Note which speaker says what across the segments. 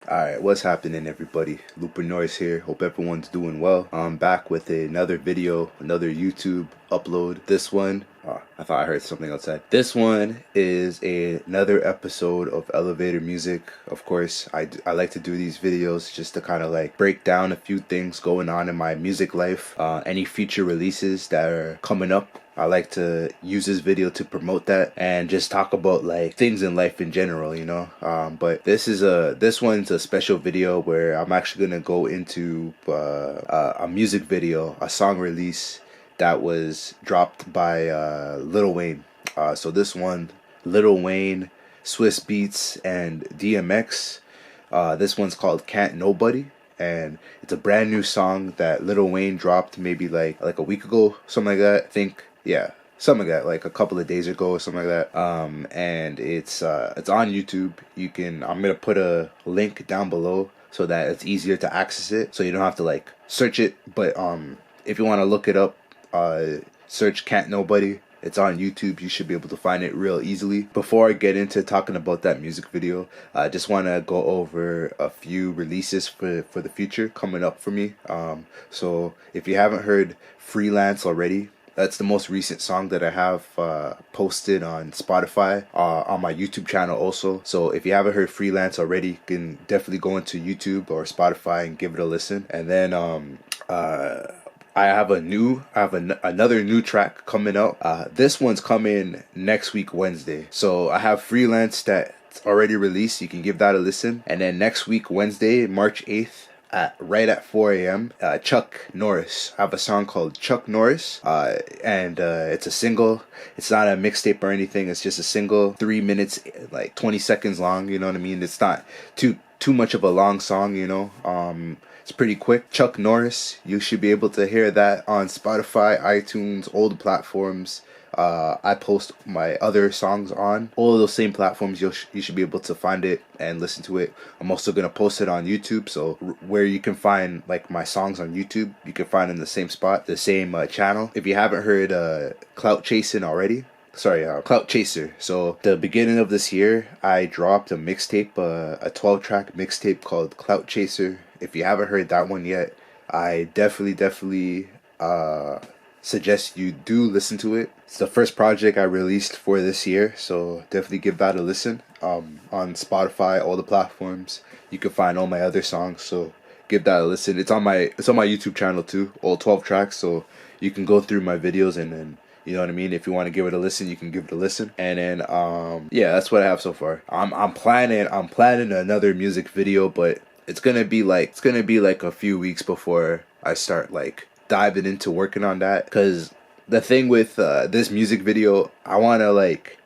Speaker 1: Alright, what's happening everybody? Looper Norris here. Hope everyone's doing well. I'm back with another video, another YouTube upload. This one, I thought I heard something outside. This one is another episode of Elevator Music. Of course, I like to do these videos just to kind of like break down a few things going on in my music life. Any future releases that are coming up. I like to use this video to promote that and just talk about like things in life in general, you know. But this one's a special video where I'm actually gonna go into a music video, a song release that was dropped by Lil Wayne. So this one, Lil Wayne, Swiss Beats, and DMX. This one's called Can't Nobody. And it's a brand new song that Lil Wayne dropped maybe like a week ago, something like that. I think, yeah, something like that, like a couple of days ago or something like that. And it's on YouTube. I'm gonna put a link down below so that it's easier to access it, so you don't have to like search it. But if you want to look it up, search Can't Nobody. It's on YouTube. You should be able to find it real easily. Before I get into talking about that music video, I just want to go over a few releases for the future coming up for me. So if you haven't heard Freelance already, that's the most recent song that I have posted on Spotify, on my YouTube channel also. So if you haven't heard Freelance already, you can definitely go into YouTube or Spotify and give it a listen. And then I have another new track coming out. This one's coming next week Wednesday. So I have Freelance that's already released. You can give that a listen. And then next week Wednesday, March 8th, right at 4 a.m. Chuck Norris. I have a song called Chuck Norris, and it's a single. It's not a mixtape or anything. It's just a single, 3 minutes, like 20 seconds long. You know what I mean? It's not too much of a long song. You know. It's pretty quick. Chuck Norris. You should be able to hear that on Spotify, iTunes, all the platforms. I post my other songs on all of those same platforms. You should be able to find it and listen to it. I'm also gonna post it on YouTube, so where you can find like my songs on YouTube, you can find in the same spot, the same channel. If you haven't heard Clout Chaser. So the beginning of this year, I dropped a mixtape, a 12-track mixtape called Clout Chaser. If you haven't heard that one yet, I definitely suggest you do listen to it. It's the first project I released for this year, so definitely give that a listen. On Spotify, all the platforms, you can find all my other songs, so give that a listen. It's on my YouTube channel too, all 12 tracks, so you can go through my videos and then, you know what I mean, if you want to give it a listen, you can give it a listen. And then yeah, that's what I have so far. I'm planning another music video, but it's gonna be like a few weeks before I start like diving into working on that. Because the thing with this music video, I want to like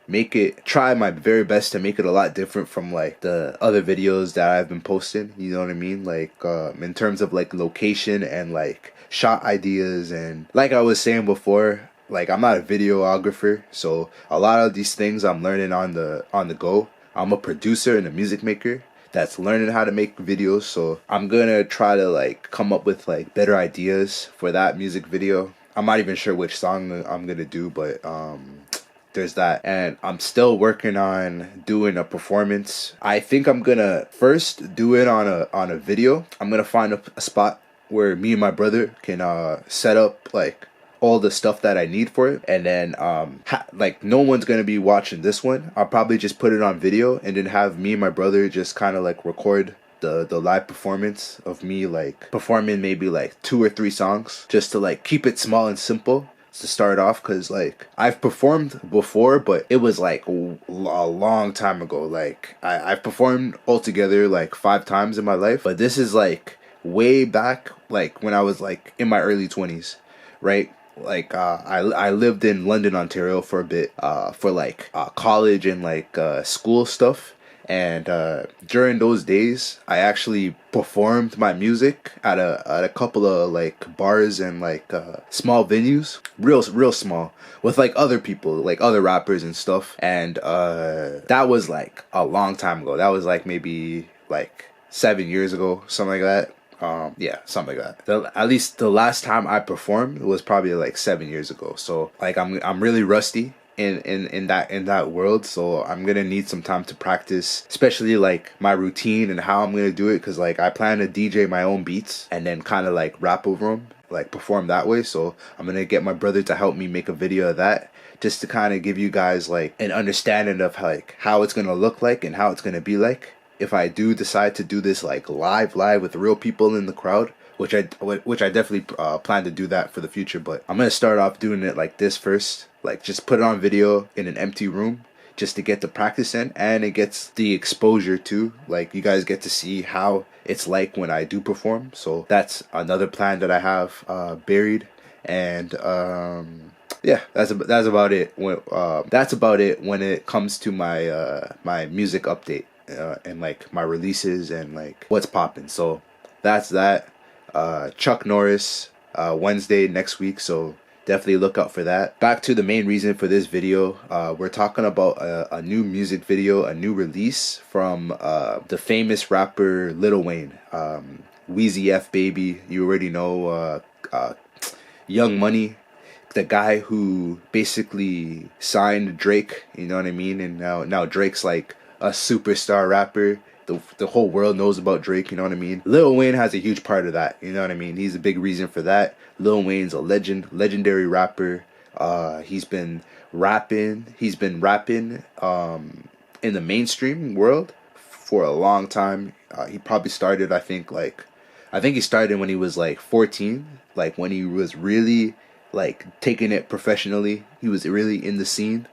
Speaker 1: try my very best to make it a lot different from like the other videos that I've been posting, you know what I mean, like in terms of like location and like shot ideas. And like I was saying before, like I'm not a videographer, so a lot of these things I'm learning on the go. I'm a producer and a music maker that's learning how to make videos, so I'm gonna try to like come up with like better ideas for that music video. I'm not even sure which song I'm gonna do, but there's that. And I'm still working on doing a performance. I think I'm gonna first do it on a video. I'm gonna find a spot where me and my brother can set up like all the stuff that I need for it, and then like no one's gonna be watching this one. I'll probably just put it on video and then have me and my brother just kind of like record the live performance of me like performing maybe like 2 or 3 songs, just to like keep it small and simple to start off. Because like I've performed before, but it was like a long time ago. Like I've performed altogether like 5 times in my life, but this is like way back, like when I was like in my early 20s, right? Like I lived in London, Ontario for a bit, for like college and like school stuff. And during those days, I actually performed my music at a couple of like bars and like small venues, real small, with like other people, like other rappers and stuff. And that was like a long time ago. That was like maybe like 7 years ago, something like that. Yeah, something like that. At least the last time I performed was probably like 7 years ago. So like I'm really rusty in that world, so I'm gonna need some time to practice, especially like my routine and how I'm gonna do it, because like I plan to DJ my own beats and then kind of like rap over them, like perform that way. So I'm gonna get my brother to help me make a video of that, just to kind of give you guys like an understanding of like how it's gonna look like and how it's gonna be like if I do decide to do this like live with real people in the crowd, which I definitely plan to do that for the future. But I'm gonna start off doing it like this first, like just put it on video in an empty room, just to get the practice in, and it gets the exposure too. Like you guys get to see how it's like when I do perform. So that's another plan that I have buried, and yeah, that's about it. That's about it when it comes to my my music update and like my releases and like what's popping. So that's that. Chuck Norris Wednesday next week, so definitely look out for that. Back to the main reason for this video. We're talking about a new music video, a new release from the famous rapper Lil Wayne, Wheezy F Baby. You already know Young Money, the guy who basically signed Drake, you know what I mean? And now Drake's like a superstar rapper. The whole world knows about Drake, you know what I mean? Lil Wayne has a huge part of that, you know what I mean? He's a big reason for that. Lil Wayne's a legendary rapper. He's been rapping in the mainstream world for a long time. He probably started, I think he started when he was like 14, like when he was really like taking it professionally. He was really in the scene.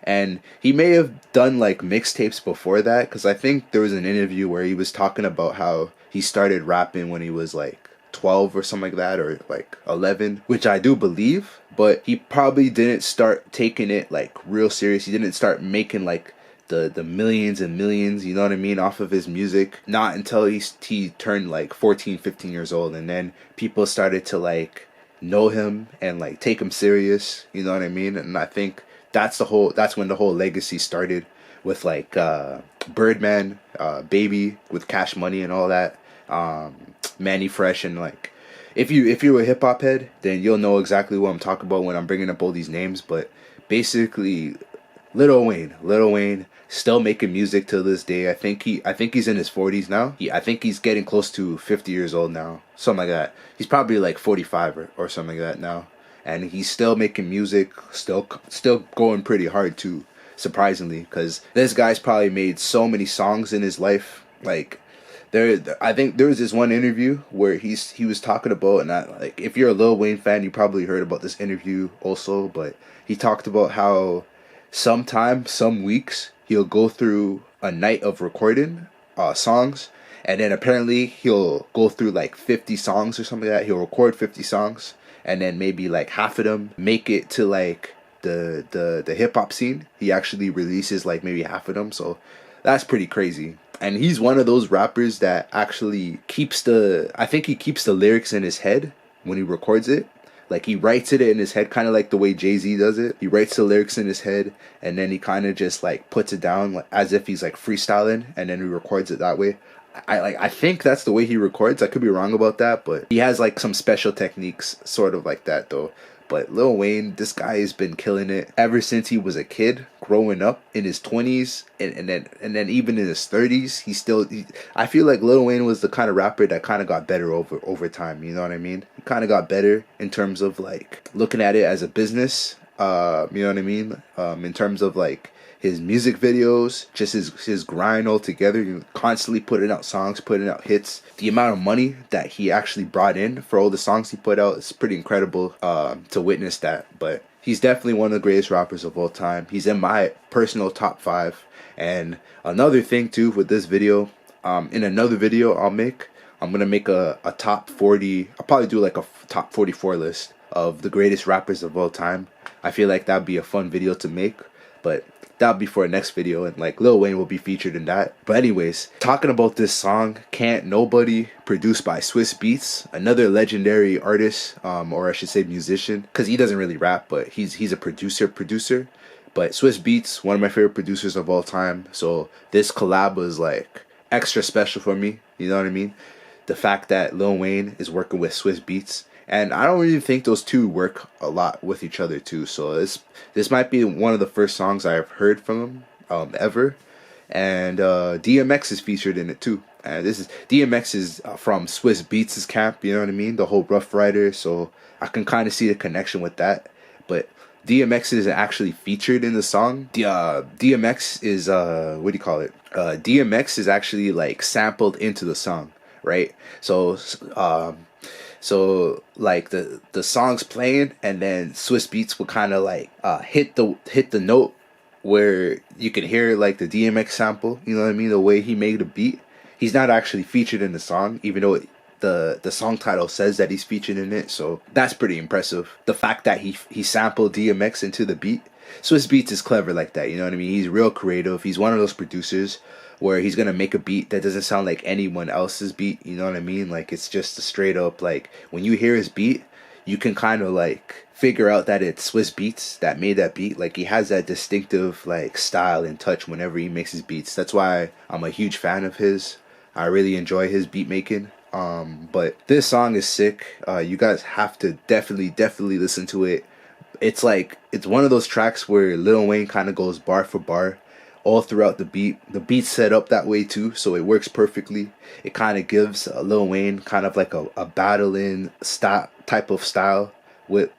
Speaker 1: And he may have done like mixtapes before that, because I think there was an interview where he was talking about how he started rapping when he was like 12 or something like that, or like 11, which I do believe. But he probably didn't start taking it like real serious. He didn't start making like the millions and millions, you know what I mean, off of his music, not until he turned like 14, 15 years old. And then people started to like know him and like take him serious, you know what I mean? And I think that's when the whole legacy started, with like Birdman, Baby with Cash Money and all that, Manny Fresh. And like if you're a hip hop head, then you'll know exactly what I'm talking about when I'm bringing up all these names. But basically, Lil Wayne still making music to this day. I think he's in his 40s now. I think he's getting close to 50 years old now, something like that. He's probably like 45 or something like that now. And he's still making music, still going pretty hard too, surprisingly, because this guy's probably made so many songs in his life. Like I think there was this one interview where he was talking about, and like if you're a Lil Wayne fan, you probably heard about this interview also. But he talked about how some weeks he'll go through a night of recording songs, and then apparently he'll go through like 50 songs or something like that. He'll record 50 songs. And then maybe like half of them make it to like the hip hop scene. He actually releases like maybe half of them. So that's pretty crazy. And he's one of those rappers that actually keeps the lyrics in his head when he records it. Like he writes it in his head, kind of like the way Jay-Z does it. He writes the lyrics in his head, and then he kind of just like puts it down like, as if he's like freestyling, and then he records it that way. I think that's the way he records. I could be wrong about that, but he has like some special techniques sort of like that though. But Lil Wayne, this guy has been killing it ever since he was a kid, growing up in his 20s, and then even in his 30s. I feel like Lil Wayne was the kind of rapper that kind of got better over time, you know what I mean? He kind of got better in terms of like looking at it as a business, you know what I mean? In terms of like his music videos, just his grind altogether, constantly putting out songs, putting out hits. The amount of money that he actually brought in for all the songs he put out is pretty incredible to witness that. But he's definitely one of the greatest rappers of all time. He's in my personal top 5. And another thing too with this video, in another video I'm gonna make a top 40. I'll probably do like a top 44 list of the greatest rappers of all time. I feel like that'd be a fun video to make, but that'll be for a next video, and like Lil Wayne will be featured in that. But anyways, talking about this song, Can't Nobody, produced by Swiss Beats, another legendary artist, or I should say musician, because he doesn't really rap, but he's a producer. But Swiss Beats, one of my favorite producers of all time, so this collab was like extra special for me, you know what I mean? The fact that Lil Wayne is working with Swiss Beats, and I don't really think those two work a lot with each other too. So this might be one of the first songs I've heard from him ever, and DMX is featured in it too. And this is DMX is from Swiss Beats' camp, you know what I mean? The whole Rough Rider, so I can kind of see the connection with that. But DMX isn't actually featured in the song. DMX is what do you call it? DMX is actually like sampled into the song, right? So like the song's playing, and then Swiss Beats will kind of like hit the note where you can hear like the DMX sample. You know what I mean? The way he made the beat. He's not actually featured in the song, even though the song title says that he's featured in it. So that's pretty impressive. The fact that he sampled DMX into the beat. Swiss Beats is clever like that. You know what I mean? He's real creative. He's one of those producers where he's gonna make a beat that doesn't sound like anyone else's beat. You know what I mean? Like, it's just a straight up, like, when you hear his beat, you can kind of like figure out that it's Swiss Beats that made that beat. Like, he has that distinctive like style and touch whenever he makes his beats. That's why I'm a huge fan of his. I really enjoy his beat making. But this song is sick. You guys have to definitely listen to it. It's like, it's one of those tracks where Lil Wayne kind of goes bar for bar all throughout the beat. The beat's set up that way too, so it works perfectly. It kind of gives Lil Wayne kind of like a battling type of style with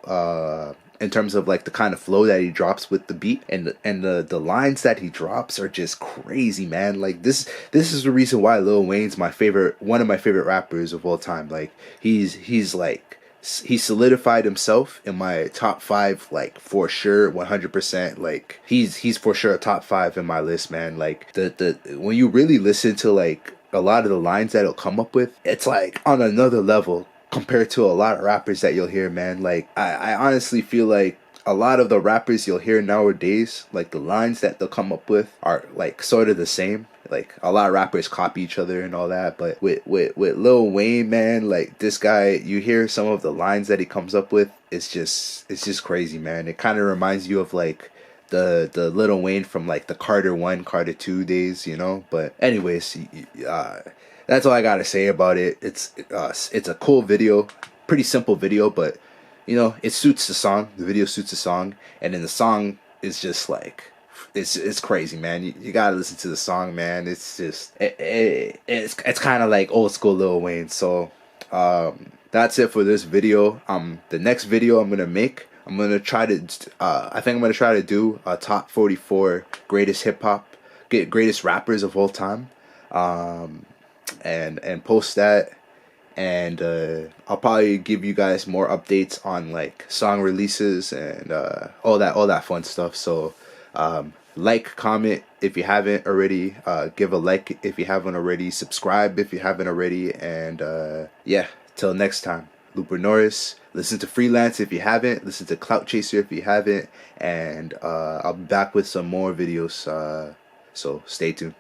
Speaker 1: in terms of like the kind of flow that he drops with the beat, and the lines that he drops are just crazy, man. Like, this is the reason why Lil Wayne's one of my favorite rappers of all time. Like, he's like, he solidified himself in my top 5, like, for sure, 100%. Like, he's for sure a top 5 in my list, man. Like, the when you really listen to like a lot of the lines that he'll come up with, it's like on another level compared to a lot of rappers that you'll hear, man. Like, I honestly feel like a lot of the rappers you'll hear nowadays, like, the lines that they'll come up with are like sort of the same. Like, a lot of rappers copy each other and all that, but with Lil Wayne, man, like, this guy, you hear some of the lines that he comes up with, it's just crazy, man. It kind of reminds you of like the Lil Wayne from like the Carter 1, Carter 2 days, you know. But anyways, that's all I gotta say about it. It's a cool video, pretty simple video, but you know, it suits the song. The video suits the song, and then the song is just like, it's crazy, man. You gotta listen to the song, man. It's just it's kind of like old school Lil Wayne. So that's it for this video. The next video I'm gonna make, I'm gonna try to I think I'm gonna try to do a top 44 greatest greatest rappers of all time. And post that, and I'll probably give you guys more updates on like song releases and all that fun stuff. So like, comment if you haven't already, give a like if you haven't already, subscribe if you haven't already, and yeah, till next time. Looper Norris. Listen to Freelance if you haven't, listen to Clout Chaser if you haven't, and I'll be back with some more videos, so stay tuned.